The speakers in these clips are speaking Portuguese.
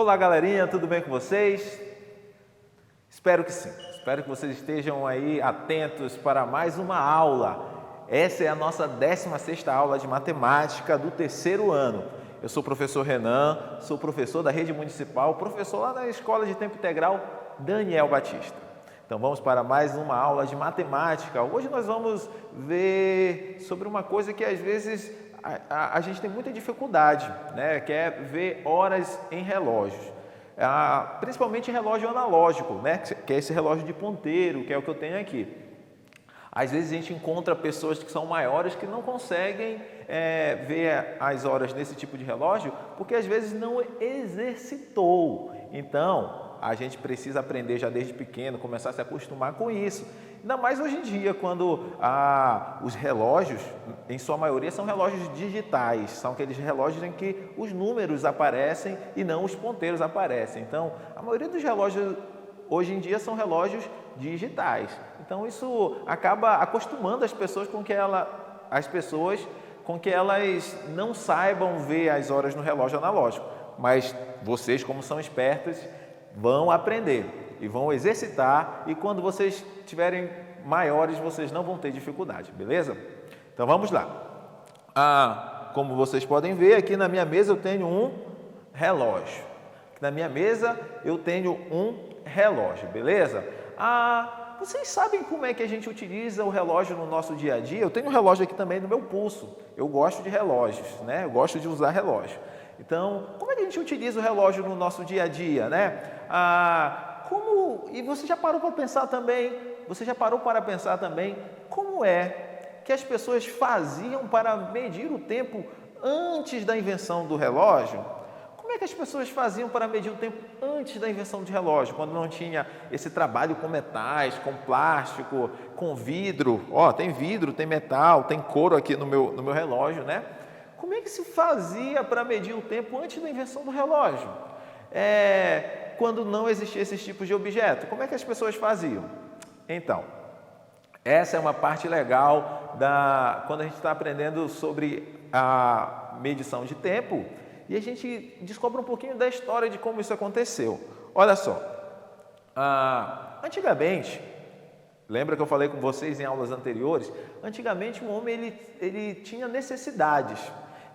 Olá, galerinha, tudo bem com vocês? Espero que sim. Espero que vocês estejam aí atentos para mais uma aula. Essa é a nossa 16ª aula de matemática do terceiro ano. Eu sou o professor Renan, sou professor da rede municipal, professor lá na Escola de Tempo Integral Daniel Batista. Então vamos para mais uma aula de matemática. Hoje nós vamos ver sobre uma coisa que às vezes a gente tem muita dificuldade, né? Que é ver horas em relógios. Principalmente relógio analógico, né? Que é esse relógio de ponteiro, que é o que eu tenho aqui. Às vezes a gente encontra pessoas que são maiores que não conseguem ver as horas nesse tipo de relógio, porque às vezes não exercitou. Então, a gente precisa aprender já desde pequeno, começar a se acostumar com isso. Ainda mais hoje em dia, quando os relógios, em sua maioria, são relógios digitais. São aqueles relógios em que os números aparecem e não os ponteiros aparecem. Então, a maioria dos relógios hoje em dia são relógios digitais. Então, isso acaba acostumando as pessoas com que elas não saibam ver as horas no relógio analógico. Mas vocês, como são espertos, vão aprender e vão exercitar, e quando vocês tiverem maiores, vocês não vão ter dificuldade, beleza? Então vamos lá. Como vocês podem ver, aqui na minha mesa eu tenho um relógio. Na minha mesa eu tenho um relógio, beleza? Vocês sabem como é que a gente utiliza o relógio no nosso dia a dia? Eu tenho um relógio aqui também no meu pulso. Eu gosto de relógios, né? Eu gosto de usar relógio. Então, como é que a gente utiliza o relógio no nosso dia a dia, né? E você já parou para pensar também? Como é que as pessoas faziam para medir o tempo antes da invenção do relógio? Como é que as pessoas faziam para medir o tempo antes da invenção do relógio, quando não tinha esse trabalho com metais, com plástico, com vidro? Tem vidro, tem metal, tem couro aqui no meu relógio, né? Como é que se fazia para medir o tempo antes da invenção do relógio? Quando não existia esses tipos de objeto, como é que as pessoas faziam? Então, essa é uma parte legal quando a gente está aprendendo sobre a medição de tempo, e a gente descobre um pouquinho da história de como isso aconteceu. Olha só, antigamente, lembra que eu falei com vocês em aulas anteriores? Antigamente o homem ele tinha necessidades.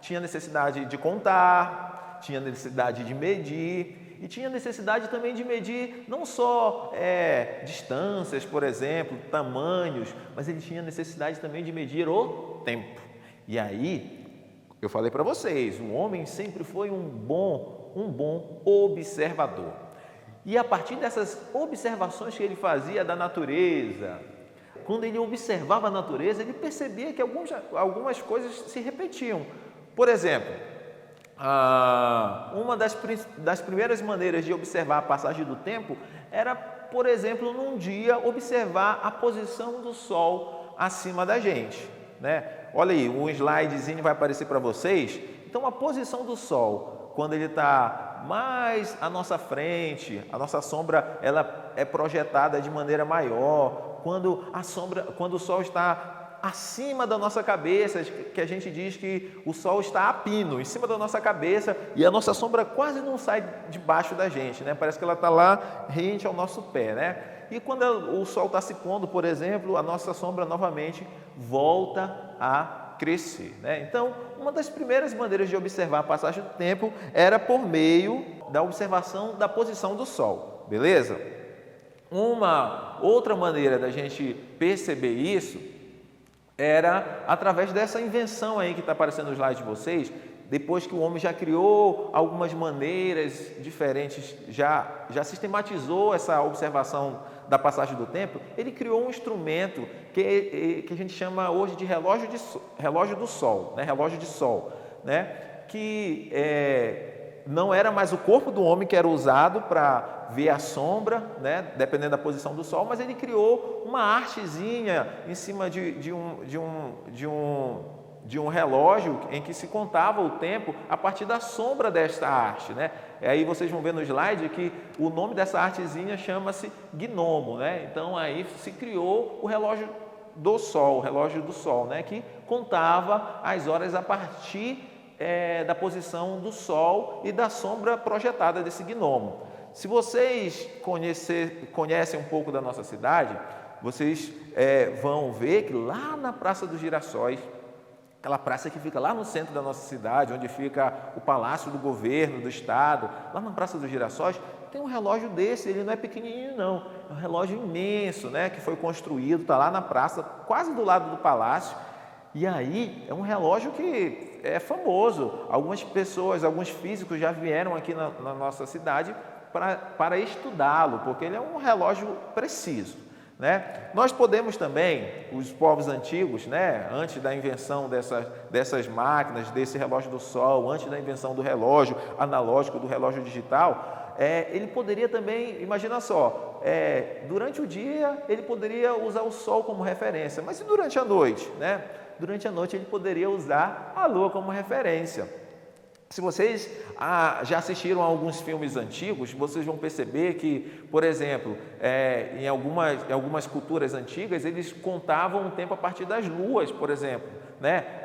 Tinha necessidade de contar, tinha necessidade de medir, e tinha necessidade também de medir não só distâncias, por exemplo, tamanhos, mas ele tinha necessidade também de medir o tempo. E aí, eu falei para vocês, o homem sempre foi um bom observador. E a partir dessas observações que ele fazia da natureza, quando ele observava a natureza, ele percebia que algumas coisas se repetiam. Por exemplo, uma das primeiras maneiras de observar a passagem do tempo era, por exemplo, num dia, observar a posição do Sol acima da gente, né? Olha aí, um slidezinho vai aparecer para vocês. Então, a posição do Sol, quando ele está mais à nossa frente, a nossa sombra ela é projetada de maneira maior. Quando o Sol está acima da nossa cabeça, que a gente diz que o Sol está a pino, em cima da nossa cabeça, e a nossa sombra quase não sai debaixo da gente, né? Parece que ela está lá rente ao nosso pé, né? E quando o Sol está se pondo, por exemplo, a nossa sombra novamente volta a crescer, né? Então, uma das primeiras maneiras de observar a passagem do tempo era por meio da observação da posição do Sol, beleza? Uma outra maneira da gente perceber isso era através dessa invenção aí que está aparecendo no slide de vocês. Depois que o homem já criou algumas maneiras diferentes, já sistematizou essa observação da passagem do tempo, ele criou um instrumento que a gente chama hoje de relógio do Sol, né? Relógio de Sol, né? Que não era mais o corpo do homem que era usado para ver a sombra, né? Dependendo da posição do Sol, mas ele criou uma artezinha em cima de um relógio em que se contava o tempo a partir da sombra desta arte, né? E aí vocês vão ver no slide que o nome dessa artezinha chama-se gnomo, né? Então aí se criou o relógio do Sol, né? Que contava as horas a partir da posição do Sol e da sombra projetada desse gnomo. Se vocês conhecem um pouco da nossa cidade, vocês vão ver que lá na Praça dos Girassóis, aquela praça que fica lá no centro da nossa cidade, onde fica o Palácio do Governo, do Estado, lá na Praça dos Girassóis, tem um relógio desse, ele não é pequenininho não, é um relógio imenso, né, que foi construído, está lá na praça, quase do lado do palácio, e aí é um relógio que é famoso. Algumas pessoas, alguns físicos já vieram aqui na nossa cidade para estudá-lo, porque ele é um relógio preciso. Né? Nós podemos também, os povos antigos, né, antes da invenção dessas máquinas, desse relógio do sol, antes da invenção do relógio analógico, do relógio digital, ele poderia também, imagina só, durante o dia ele poderia usar o sol como referência, mas e durante a noite? Né? Durante a noite ele poderia usar a lua como referência. Se vocês já assistiram a alguns filmes antigos, vocês vão perceber que, por exemplo, em algumas culturas antigas, eles contavam o tempo a partir das luas, por exemplo. Né?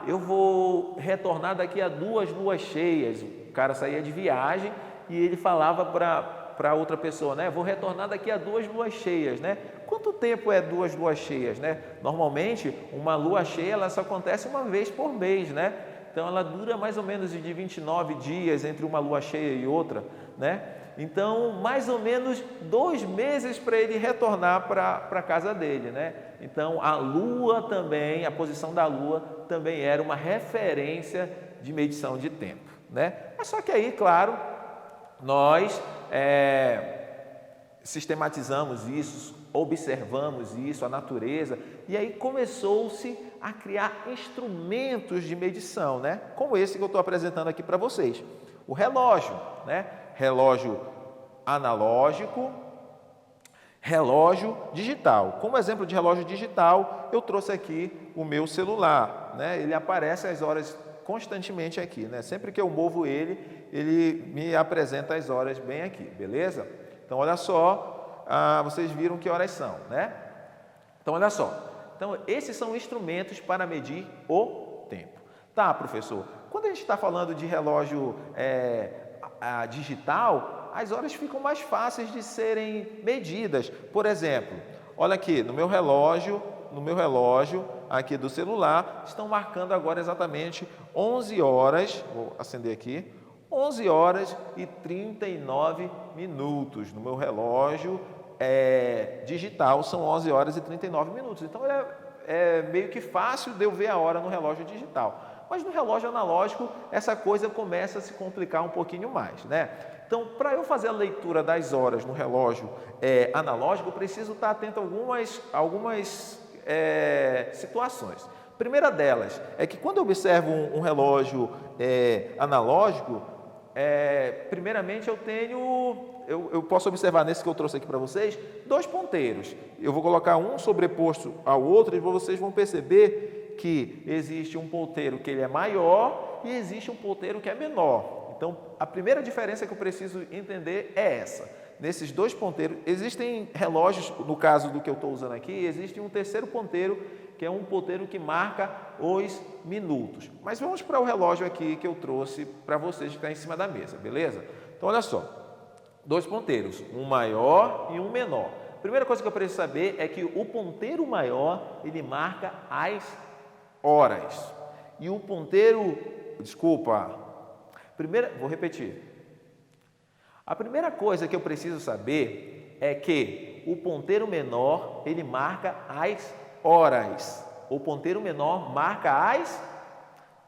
Eu vou retornar daqui a 2 luas cheias. O cara saía de viagem e ele falava para outra pessoa, né? Vou retornar daqui a 2 luas cheias. Né? Quanto tempo é 2 luas cheias? Né? Normalmente, uma lua cheia ela só acontece uma vez por mês, né? Então, ela dura mais ou menos de 29 dias entre uma lua cheia e outra, né? Então, mais ou menos 2 meses para ele retornar para a casa dele, né? Então, a lua também, a posição da lua também era uma referência de medição de tempo, né? Mas só que aí, claro, nós sistematizamos isso, observamos isso, a natureza, e aí começou-se a criar instrumentos de medição, né? Como esse que eu estou apresentando aqui para vocês. O relógio, né? Relógio analógico, relógio digital. Como exemplo de relógio digital, eu trouxe aqui o meu celular, né? Ele aparece as horas constantemente aqui, né? Sempre que eu movo ele me apresenta as horas bem aqui, beleza? Então, olha só, vocês viram que horas são, né? Então, olha só. Então, esses são instrumentos para medir o tempo. Tá, professor, quando a gente está falando de relógio digital, as horas ficam mais fáceis de serem medidas. Por exemplo, olha aqui, no meu relógio aqui do celular, estão marcando agora exatamente 11 horas, vou acender aqui, 11 horas e 39 minutos. No meu relógio digital são 11 horas e 39 minutos. Então, é meio que fácil de eu ver a hora no relógio digital. Mas no relógio analógico, essa coisa começa a se complicar um pouquinho mais, né? Então, para eu fazer a leitura das horas no relógio analógico, eu preciso estar atento a algumas situações. A primeira delas é que quando eu observo um relógio analógico, primeiramente eu posso observar nesse que eu trouxe aqui para vocês, 2 ponteiros. Eu vou colocar um sobreposto ao outro e vocês vão perceber que existe um ponteiro que ele é maior e existe um ponteiro que é menor. Então, a primeira diferença que eu preciso entender é essa. Nesses 2 ponteiros, existem relógios, no caso do que eu estou usando aqui, existe um terceiro ponteiro, que é um ponteiro que marca os minutos. Mas vamos para o relógio aqui que eu trouxe para vocês que está em cima da mesa, beleza? Então, olha só, 2 ponteiros, um maior e um menor. A primeira coisa que eu preciso saber é que o ponteiro maior, ele marca as horas. E o ponteiro, vou repetir. A primeira coisa que eu preciso saber é que o ponteiro menor, ele marca as horas. O ponteiro menor marca as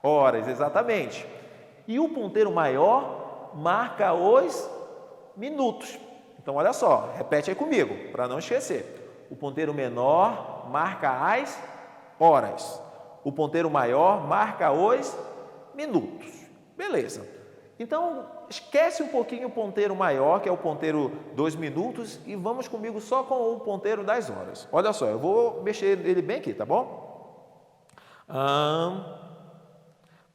horas, exatamente. E o ponteiro maior marca os minutos. Então, olha só, repete aí comigo, para não esquecer. O ponteiro menor marca as horas. O ponteiro maior marca os minutos. Beleza. Então, esquece um pouquinho o ponteiro maior, que é o ponteiro 2 minutos, e vamos comigo só com o ponteiro das horas. Olha só, eu vou mexer ele bem aqui, tá bom?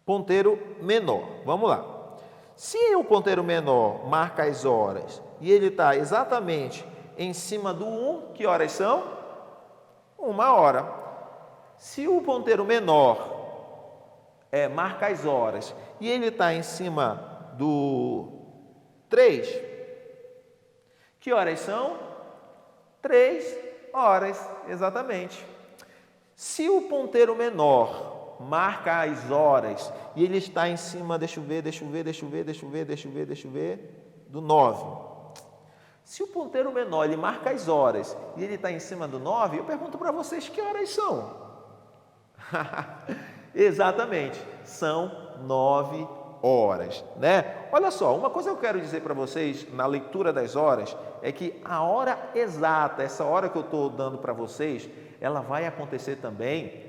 Ponteiro menor, vamos lá. Se o ponteiro menor marca as horas e ele está exatamente em cima do 1, que horas são? 1 hora. Se o ponteiro menor marca as horas, e ele está em cima do 3, que horas são? 3 horas, exatamente. Se o ponteiro menor marca as horas e ele está em cima, deixa eu ver, do 9. Se o ponteiro menor ele marca as horas e ele está em cima do 9, eu pergunto para vocês que horas são? Exatamente, são 9 horas, né? Olha só, uma coisa que eu quero dizer para vocês na leitura das horas é que a hora exata, essa hora que eu estou dando para vocês, ela vai acontecer também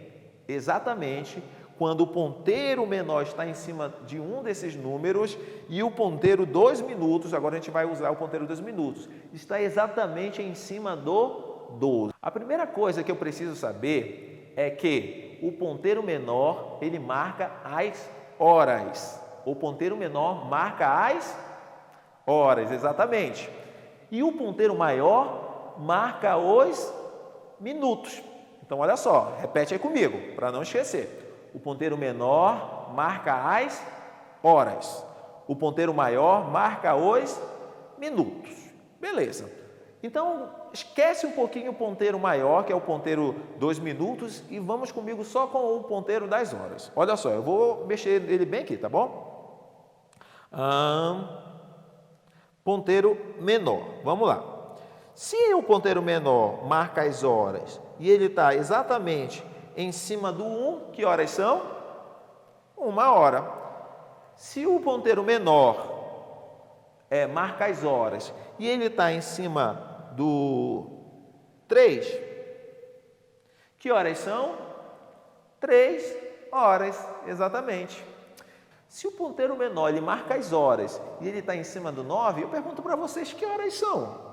exatamente quando o ponteiro menor está em cima de um desses números e o ponteiro 2 minutos, agora a gente vai usar o ponteiro 2 minutos, está exatamente em cima do 12. A primeira coisa que eu preciso saber é que o ponteiro menor, ele marca as horas. O ponteiro menor marca as horas, exatamente. E o ponteiro maior marca os minutos. Então, olha só, repete aí comigo, para não esquecer. O ponteiro menor marca as horas. O ponteiro maior marca os minutos. Beleza. Então, esquece um pouquinho o ponteiro maior, que é o ponteiro 2 minutos, e vamos comigo só com o ponteiro das horas. Olha só, eu vou mexer ele bem aqui, tá bom? Ponteiro menor. Vamos lá. Se o ponteiro menor marca as horas e ele está exatamente em cima do 1, que horas são? 1 hora. Se o ponteiro menor marca as horas e ele está em cima do 3, que horas são? 3 horas, exatamente. Se o ponteiro menor ele marca as horas e ele está em cima do 9, eu pergunto para vocês que horas são?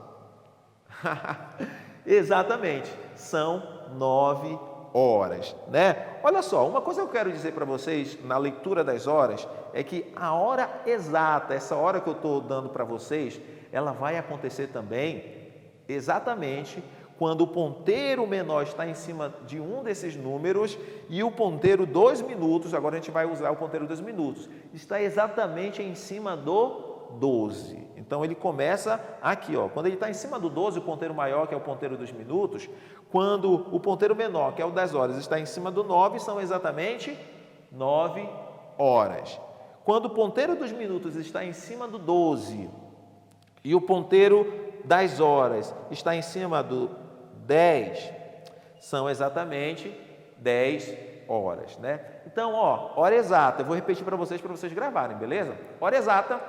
Exatamente, são 9 horas, né? Olha só, uma coisa que eu quero dizer para vocês na leitura das horas é que a hora exata, essa hora que eu estou dando para vocês, ela vai acontecer também exatamente quando o ponteiro menor está em cima de um desses números e o ponteiro 2 minutos, agora a gente vai usar o ponteiro 2 minutos, está exatamente em cima do 12. Então, ele começa aqui, ó. Quando ele está em cima do 12, o ponteiro maior, que é o ponteiro 2 minutos, quando o ponteiro menor, que é o das horas, está em cima do 9, são exatamente 9 horas. Quando o ponteiro dos minutos está em cima do 12 e o ponteiro das horas está em cima do 10, são exatamente 10 horas, né? Então, ó, hora exata, eu vou repetir para vocês gravarem, beleza? Hora exata,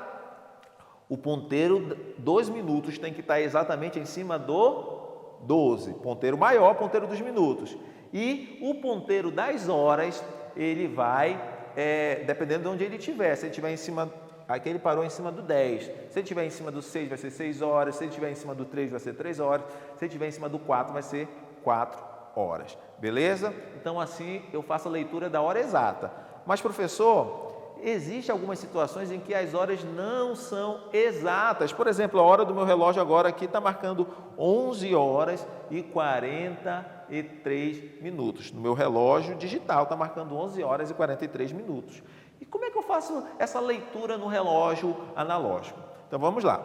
o ponteiro 2 minutos tem que estar exatamente em cima do 12, ponteiro maior, ponteiro dos minutos. E o ponteiro das horas, ele vai, dependendo de onde ele estiver, se ele estiver em cima, aqui ele parou em cima do 10, se ele estiver em cima do 6 vai ser 6 horas, se ele estiver em cima do 3 vai ser 3 horas, se ele estiver em cima do 4 vai ser 4 horas, beleza? Então assim eu faço a leitura da hora exata. Mas professor, existem algumas situações em que as horas não são exatas. Por exemplo, a hora do meu relógio agora aqui está marcando 11 horas e 43 minutos. No meu relógio digital está marcando 11 horas e 43 minutos. E como é que eu faço essa leitura no relógio analógico? Então vamos lá.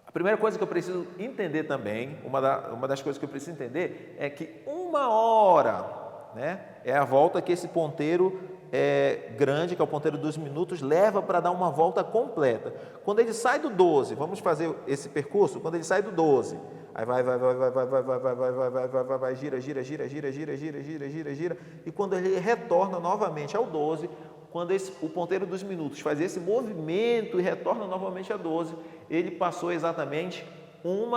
A primeira coisa que eu preciso entender também, uma das coisas que eu preciso entender é que 1 hora, né, é a volta que esse ponteiro grande, que é o ponteiro dos minutos, leva para dar uma volta completa. Quando ele sai do 12, vamos fazer esse percurso, quando ele sai do 12, aí vai, gira, e quando ele retorna novamente ao 12, quando o ponteiro dos minutos faz esse movimento e retorna novamente a 12, ele passou exatamente 1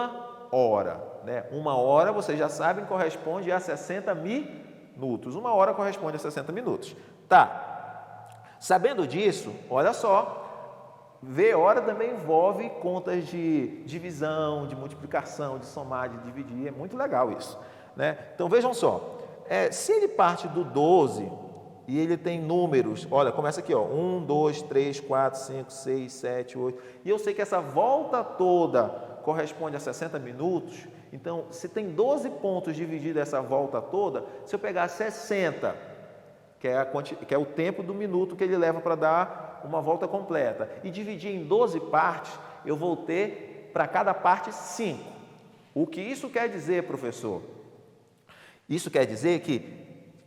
hora, né? 1 hora, vocês já sabem, corresponde a 60 minutos. 1 hora corresponde a 60 minutos. Tá. Sabendo disso, olha só, ver hora também envolve contas de divisão, de multiplicação, de somar, de dividir. É muito legal isso, né? Então, vejam só. Se ele parte do 12 e ele tem números, olha, começa aqui, ó, 1, 2, 3, 4, 5, 6, 7, 8, e eu sei que essa volta toda corresponde a 60 minutos, então, se tem 12 pontos dividido essa volta toda, se eu pegar 60, que é o tempo do minuto que ele leva para dar uma volta completa. E dividir em 12 partes, eu vou ter para cada parte 5. O que isso quer dizer, professor? Isso quer dizer que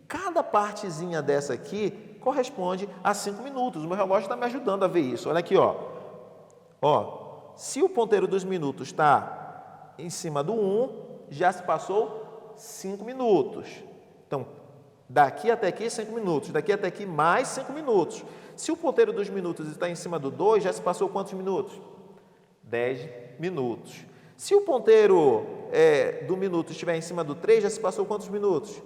cada partezinha dessa aqui corresponde a 5 minutos. O meu relógio está me ajudando a ver isso. Olha aqui, ó, se o ponteiro dos minutos está em cima do 1, já se passou 5 minutos. Então, daqui até aqui 5 minutos, daqui até aqui mais 5 minutos. Se o ponteiro dos minutos está em cima do 2, já se passou quantos minutos? 10 minutos. Se o ponteiro do minuto estiver em cima do 3, já se passou quantos minutos?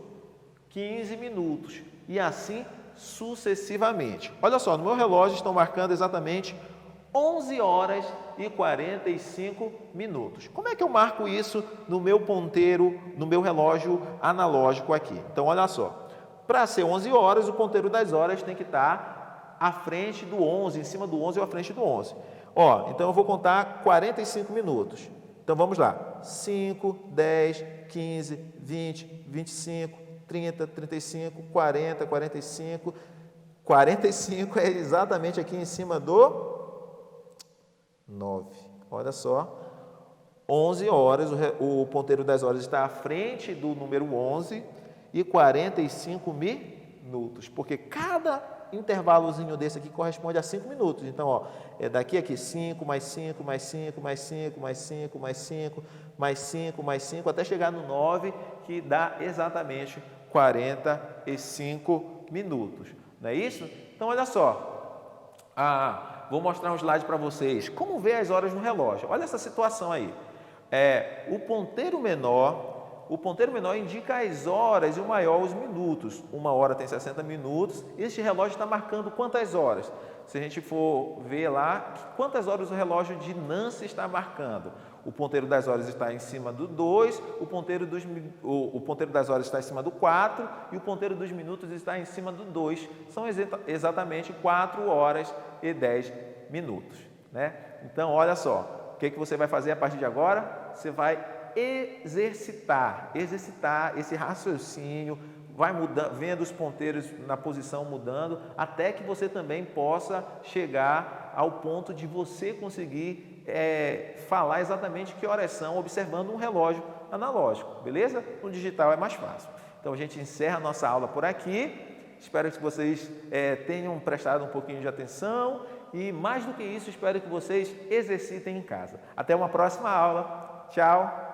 15 minutos. E assim sucessivamente. Olha só, no meu relógio estão marcando exatamente 11 horas e 45 minutos. Como é que eu marco isso no meu ponteiro, no meu relógio analógico aqui? Então, olha só. Para ser 11 horas, o ponteiro das horas tem que estar à frente do 11, em cima do 11 ou à frente do 11. Então eu vou contar 45 minutos. Então vamos lá. 5, 10, 15, 20, 25, 30, 35, 40, 45. 45 é exatamente aqui em cima do 9. Olha só. 11 horas, o ponteiro das horas está à frente do número 11 e 45 minutos, porque cada intervalozinho desse aqui corresponde a 5 minutos. Então, daqui a aqui 5, mais 5, mais 5, mais 5, mais 5, mais 5, mais 5, mais 5, até chegar no 9, que dá exatamente 45 minutos. Não é isso? Então, olha só. Vou mostrar um slide para vocês. Como ver as horas no relógio? Olha essa situação aí. O ponteiro menor indica as horas e o maior os minutos. Uma hora tem 60 minutos. Este relógio está marcando quantas horas? Se a gente for ver lá, quantas horas o relógio de Nancy está marcando? O ponteiro das horas está em cima do 2, o ponteiro das horas está em cima do 4 e o ponteiro dos minutos está em cima do 2. São exatamente 4 horas e 10 minutos. Né? Então, olha só, o que você vai fazer a partir de agora? Você vai exercitar esse raciocínio, vai mudando, vendo os ponteiros na posição mudando, até que você também possa chegar ao ponto de você conseguir falar exatamente que horas são, observando um relógio analógico, beleza? No digital é mais fácil. Então a gente encerra a nossa aula por aqui. Espero que vocês tenham prestado um pouquinho de atenção e, mais do que isso, espero que vocês exercitem em casa. Até uma próxima aula. Tchau!